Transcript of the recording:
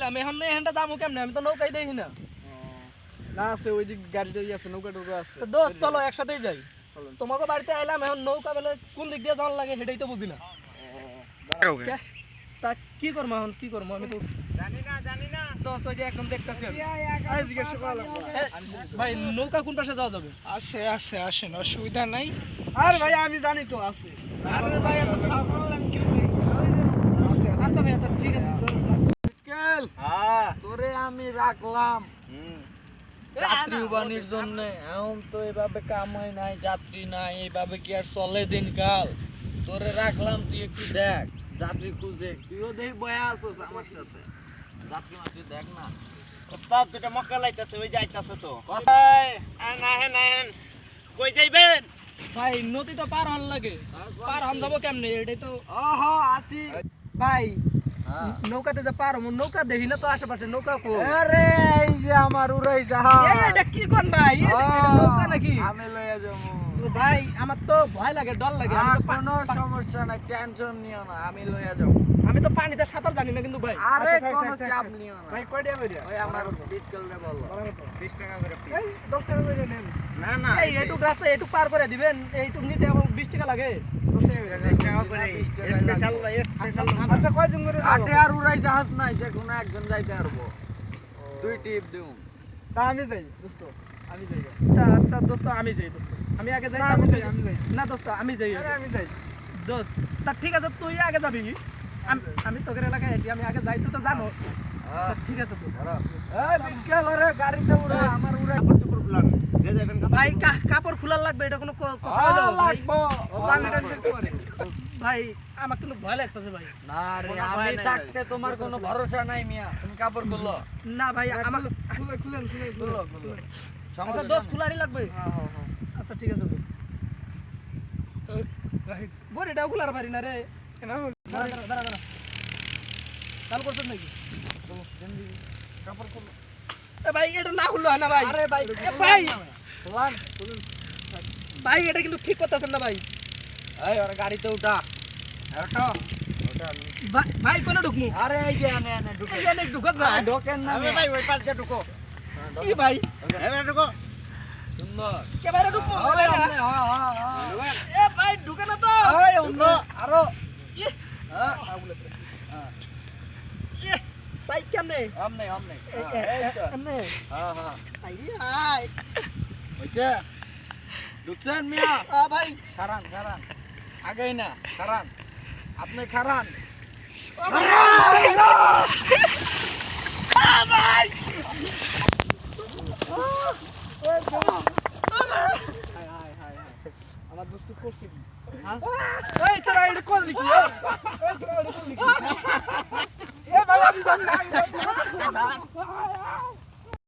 কইলাম এখন এখানটা যাবো কেমনে আমি তো নৌকাই দেখি না না আছে ওই দিক গাড়িটাই আছে নৌকা টৌকা আছে দোস্ত চলো একসাথেই যাই তোমাকে বাড়িতে আইলাম এখন নৌকা বেলে কোন দিক দিয়ে যাওয়ার লাগে সেটাই তো বুঝি না তা কি করবো এখন কি করবো আমি তো জানি না দোস্ত ওই যে একজন দেখতেছি আমি জিজ্ঞাসা করলাম ভাই নৌকা কোন পাশে যাওয়া যাবে আছে আসেন অসুবিধা নাই আরে ভাই আমি জানি তো আছে আরে ভাই এত খারাপ বললেন কি আচ্ছা ভাই তো ঠিক আছে কেল তোরে আমি রাখলাম যাত্রী উবানির জন্য এখন তো এভাবে কামাই নাই যাত্রী নাই এইভাবে কি আর চলে দিনকাল তোরে রাখলাম তুই একটু দেখ যাত্রী খুঁজে তুইও দেখি বয়া আসোস আমার সাথে যাত্রী মাত্রী দেখ না ওস্তাদ দুটো মক্কা লাইতাছে ওই যাইতাছে তো আহেন কই যাইবেন ভাই নদী তো পার হন লাগে পার হন যাবো কেমনে এটাই তো ওহো আছি ভাই নৌকাতে যে পার হম নৌকা দেখি না তো আশেপাশে নৌকা কো আরে এই যে আমার উড়াই জাহাজ এটা কি কোন ভাই এটা নৌকা নাকি আমি লইয়া যাবো তো ভাই আমার তো ভয় লাগে ডর লাগে কোনো সমস্যা নাই টেনশন নিও না আমি লইয়া যাবো আমি তো পানিতে সাঁতার জানি না কিন্তু ভাই আরে কোনো চাপ নিও না ভাই কয় টাকা করে ওই আমার বিটকেল রে বল 20 টাকা করে এই 10 টাকা করে নেন না এই এটুক রাস্তা এটুক পার করে দিবেন এইটুক নিতে 20 টাকা লাগে 20 টাকা করে স্পেশাল আচ্ছা কয়জন করে আটে আর উড়াই জাহাজ নাই যে কোনো একজন যাইতে পারবো দুই টিপ দিও তা আমি যাই দোস্ত আমি যাই আচ্ছা দোস্ত আমি যাই দোস্ত আমি আগে যাই আমি যাই না দোস্ত আমি যাই আরে আমি যাই দোস্ত তা ঠিক আছে তুই আগে যাবি আমি তোদের এলাকায় আছি আমি আগে যাই তুই তো জানো ঠিক আছে দোস্ত এই বিটকেল রে গাড়িতে উড়া আমার উড়াই প্লান যে যাবেন ভাই কাপড় খোলার লাগবে এটা কোনো কথা হলো লাগবো ভাই আমার কিন্তু ভয় লাগতেছে ভাই না রে আমি থাকতে তোমার কোনো ভরসা নাই মিয়া তুমি কাপড় খুললো না ভাই আমার খুলো আচ্ছা দোস্ত খোলারই লাগবে আচ্ছা ঠিক আছে দোস্ত গড়িটাও খোলার পারি না রে দাঁড়া চালু করছেন নাকি কাপড় খুলো এ ভাই এটা না খুললো হয় না ভাই আরে ভাই ভাই খুলান ভাই এটা কিন্তু ঠিক করতেছেন না ভাই এই ওর গাড়িতে উঠা ওঠো ভাই কোনে ঢুকমু আরে এই যে আনে ঢুকে এই অনেক ঢুকত যায় ঢোকেন না আরে ভাই ওই পাশে ঢুকো কি ভাই এবারে ঢুকো সুন্দর কে বাইরে ঢুকমু এ ভাই ঢুকে না তো এই অন্য আরো ভাই কেমনে আমনে এমনে হ্যাঁ আই আই হইছে ঢুকছেন মিয়া ভাই খারান আগেই না খারান আপনি খারান ভাই আমার দোস্ত করছে কি এই তোরা এটা কোন লিখি এই তোরা এটা কোন লিখি এ ভাই আমি জানি না